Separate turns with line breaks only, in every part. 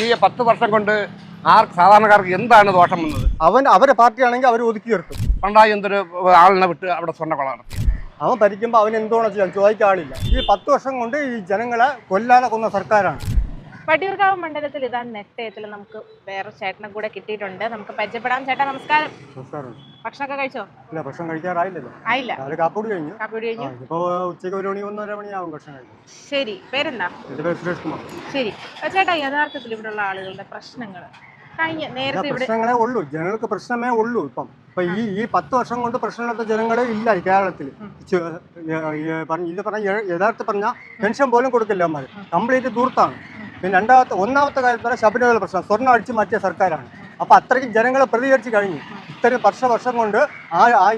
ഈ 10 വർഷം കൊണ്ട് സാധാരണക്കാർക്ക് എന്താണ് ദോഷം വന്നത്?
അവരെ പാർട്ടിയാണെങ്കിൽ അവർ ഒതുക്കി നിർത്തും.
പണ്ടായി എന്തൊരു ആളിനെ വിട്ട് അവിടെ സ്വർണ്ണക്കൊള്ള നടത്തി.
അവൻ ഭരിക്കുമ്പോൾ അവൻ എന്തോണം ചെയ്യാൻ ചോദിക്കാൻ ആളില്ല. ഈ 10 വർഷം കൊണ്ട് ഈ ജനങ്ങളെ കൊല്ലാതെ കൊന്ന സർക്കാരാണ്.
വട്ടിയൂർക്കാവ് മണ്ഡലത്തിൽ ഇതാ നെട്ടയത്തിൽ നമുക്ക് വേറെ ചേട്ടനെ കൂടെ കിട്ടിയിട്ടുണ്ട്. നമുക്ക് പരിചയപ്പെടാം. ചേട്ടാ നമസ്കാരം. ഭക്ഷണമൊക്കെ കഴിച്ചോ?
ഇല്ല, ഭക്ഷണം കഴിക്കാറായില്ലല്ലോ.
ആയില്ല.
കാപ്പൂടി കഴിഞ്ഞു. ഇപ്പൊ ഉച്ചയ്ക്ക് 1 മണി 1:30 മണിയാവും ഭക്ഷണം കഴിക്കും.
ശരി, പേരെന്താ?
എന്റെ പേര് സുരേഷ് കുമാർ.
ശരി ചേട്ടാ, യഥാർത്ഥത്തിൽ ഇവിടെയുള്ള ആളുകളുടെ പ്രശ്നങ്ങൾ നേരത്തെ
പ്രശ്നങ്ങളേ ഉള്ളൂ, ജനങ്ങൾക്ക് പ്രശ്നമേ ഉള്ളൂ. ഇപ്പൊ ഈ 10 വർഷം കൊണ്ട് പ്രശ്നമില്ലാത്ത ജനങ്ങൾ ഇല്ല ഈ കേരളത്തിൽ. ഇത് പറഞ്ഞ യഥാർത്ഥ പറഞ്ഞാൽ പെൻഷൻ പോലും കൊടുക്കില്ല അമ്മ, കംപ്ലീറ്റ് ദൂർത്താണ്. പിന്നെ ഒന്നാമത്തെ കാര്യത്തിൽ ശബരിമല പ്രശ്നം സ്വർണ്ണം അടിച്ച് മാറ്റിയ സർക്കാരാണ്. അപ്പൊ അത്രയ്ക്ക് ജനങ്ങളെ പ്രതികരിച്ച് കഴിഞ്ഞു. ഇത്രയും വർഷം കൊണ്ട്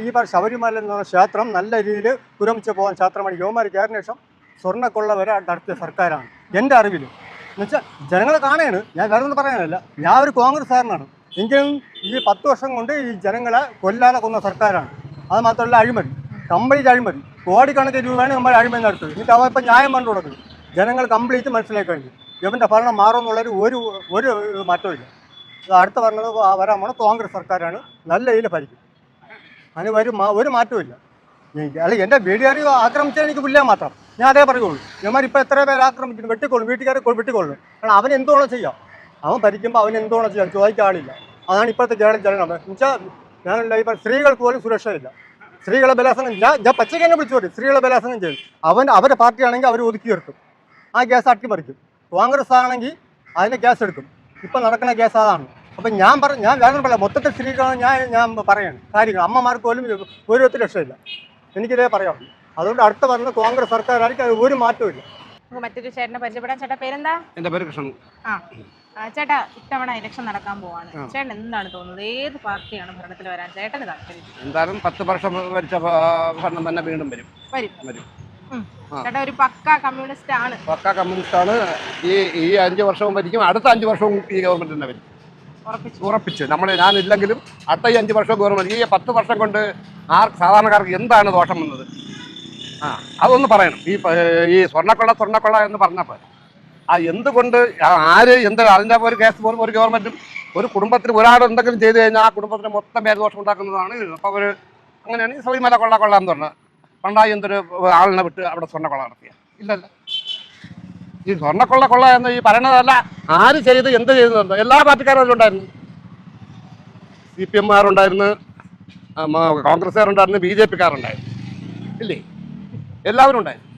ഈ ശബരിമല എന്ന് പറഞ്ഞ ക്ഷേത്രം നല്ല രീതിയിൽ പുരമിച്ച് പോകാൻ ക്ഷേത്രമാണ്. യോമാർ കയറിന് ശേഷം സ്വർണ്ണക്കൊള്ള വരെ നടത്തിയ സർക്കാരാണ് എൻ്റെ അറിവിൽ. എന്നുവെച്ചാൽ ജനങ്ങൾ കാണുകയാണ്, ഞാൻ വേറെ ഒന്നും പറയാനല്ല. ഞാൻ ഒരു കോൺഗ്രസ്സുകാരനാണ്, എങ്കിലും ഈ 10 വർഷം കൊണ്ട് ഈ ജനങ്ങളെ കൊല്ലാതെ കൊന്ന സർക്കാരാണ്. അത് മാത്രമല്ല അഴിമതി, കംപ്ലീറ്റ് അഴിമതി. കോടിക്കണക്കിന് രൂപയാണ് നമ്മൾ അഴിമതി നടത്തുന്നത്. എന്നിട്ട് അവ ഇപ്പം ന്യായം കണ്ടു കൊടുക്കുന്നത്. ജനങ്ങൾ കംപ്ലീറ്റ് മനസ്സിലാക്കി കഴിഞ്ഞു. ഇവൻ്റെ ഭരണം മാറുമെന്നുള്ളൊരു ഒരു മാറ്റവും ഇല്ല. അടുത്ത പറഞ്ഞത് വരാൻ പോണ കോൺഗ്രസ് സർക്കാരാണ്, നല്ല രീതിയിൽ ഭരിക്കും. അതിന് ഒരു മാറ്റവും ഇല്ല. അല്ല, എൻ്റെ വീട്ടുകാർ ആക്രമിച്ചാൽ എനിക്ക് പുല്ലാൻ മാത്രം, ഞാൻ അതേ പറയുള്ളൂ. ഇവന്മാർ ഇപ്പോൾ എത്ര പേര് ആക്രമിക്കുന്നു, വെട്ടിക്കൊള്ളും, വീട്ടുകാരെ വെട്ടിക്കൊള്ളും. കാരണം അവൻ എന്തോണം ചെയ്യാം, അവൻ ഭരിക്കുമ്പോൾ അവൻ എന്തോണം ചെയ്യാം ചോദിക്കാൻ ആളില്ല. അതാണ് ഇപ്പോഴത്തെ ജനം. എന്നുവെച്ചാൽ ഞാനല്ല, ഇപ്പം സ്ത്രീകൾക്ക് പോലും സുരക്ഷയില്ല. സ്ത്രീകളെ ബലാത്സംഗം ഞാൻ പച്ചയ്ക്ക് തന്നെ വിളിച്ചു പറയും, സ്ത്രീകളെ ബലാത്സംഗം ചെയ്യും. അവരെ പാർട്ടിയാണെങ്കിൽ അവർ ഒതുക്കി നിർത്തും, ആ കേസ് അട്ടിമറിക്കും. കോൺഗ്രസ് ആണെങ്കിൽ അതിന് കേസ് എടുക്കും. ഇപ്പം നടക്കുന്ന കേസ് അതാണ്. അപ്പം ഞാൻ വേറെ പറയാം, മൊത്തത്തിൽ സ്ത്രീകളാണ് ഞാൻ പറയാണ് കാര്യങ്ങൾ. അമ്മമാർക്ക് പോലും ഒരു രക്ഷയില്ല, എനിക്കിതേ പറയാം. അതുകൊണ്ട് അടുത്ത പറഞ്ഞ കോൺഗ്രസ് സർക്കാരായിരിക്കും, അത് ഒരു മാറ്റവും ഇല്ല.
മറ്റൊരു ചേട്ടനെ പരിചയപ്പെടാൻ. ചേട്ടാ പേരെന്താ?
എൻ്റെ പേര് കൃഷ്ണൻ.
ചേട്ടാ, ഇത്തവണ ഇലക്ഷൻ നടക്കാൻ പോവാണ്. ചേട്ടൻ എന്താണ് തോന്നുന്നത്, ഏത് പാർട്ടിയാണ് ഭരണത്തിൽ വരാൻ ചേട്ടന് താല്പര്യം?
എന്തായാലും 10 വർഷം ഭരിച്ച ഭരണം തന്നെ വീണ്ടും വരും.
ചേട്ടാ ഒരു പക്കാ കമ്മ്യൂണിസ്റ്റ് ആണ്.
പക്കാ കമ്മ്യൂണിസ്റ്റ് ആണ്. ഈ 5 വർഷവും ഭരിക്കും, അടുത്ത 5 വർഷവും ഈ ഗവൺമെന്റ് തന്നെ വരും, ഉറപ്പിച്ച്. ഞാനില്ലെങ്കിലും അടുത്ത ഈ 5 വർഷവും ഗവൺമെന്റ്. ഈ 10 വർഷം കൊണ്ട് സാധാരണക്കാർക്ക് എന്താണ് ദോഷം വന്നത്? അതൊന്ന് പറയണം. ഈ സ്വർണ്ണക്കൊള്ള എന്ന് പറഞ്ഞപ്പോൾ എന്തുകൊണ്ട് അതിൻ്റെ ഒരു കേസ് പോലും ഒരു ഗവൺമെന്റും ഒരു കുടുംബത്തിന് ഒരാൾ എന്തെങ്കിലും ചെയ്തു കഴിഞ്ഞാൽ ആ കുടുംബത്തിന് മൊത്തം പേരുദോഷം ഉണ്ടാക്കുന്നതാണ്. അപ്പോൾ അങ്ങനെയാണ് ഈ ശബരിമല കൊള്ള എന്ന് പറഞ്ഞത്. പണ്ടായി എന്തൊരു ആളിനെ വിട്ട് അവിടെ സ്വർണ്ണക്കൊള്ള നടത്തിയ ഇല്ലല്ല. ഈ സ്വർണ്ണക്കൊള്ള എന്ന് ഈ പറയണതല്ല, ആര് ചെയ്ത് എന്ത് ചെയ്തതുണ്ടോ എല്ലാ പാർട്ടിക്കാരും അതിലുണ്ടായിരുന്നു. CPM കാരുണ്ടായിരുന്നു, കോൺഗ്രസ്സുകാരുണ്ടായിരുന്നു, BJP കാരുണ്ടായിരുന്നു, ഇല്ലേ? എല്ലാവരും ഉണ്ടായിരുന്നു.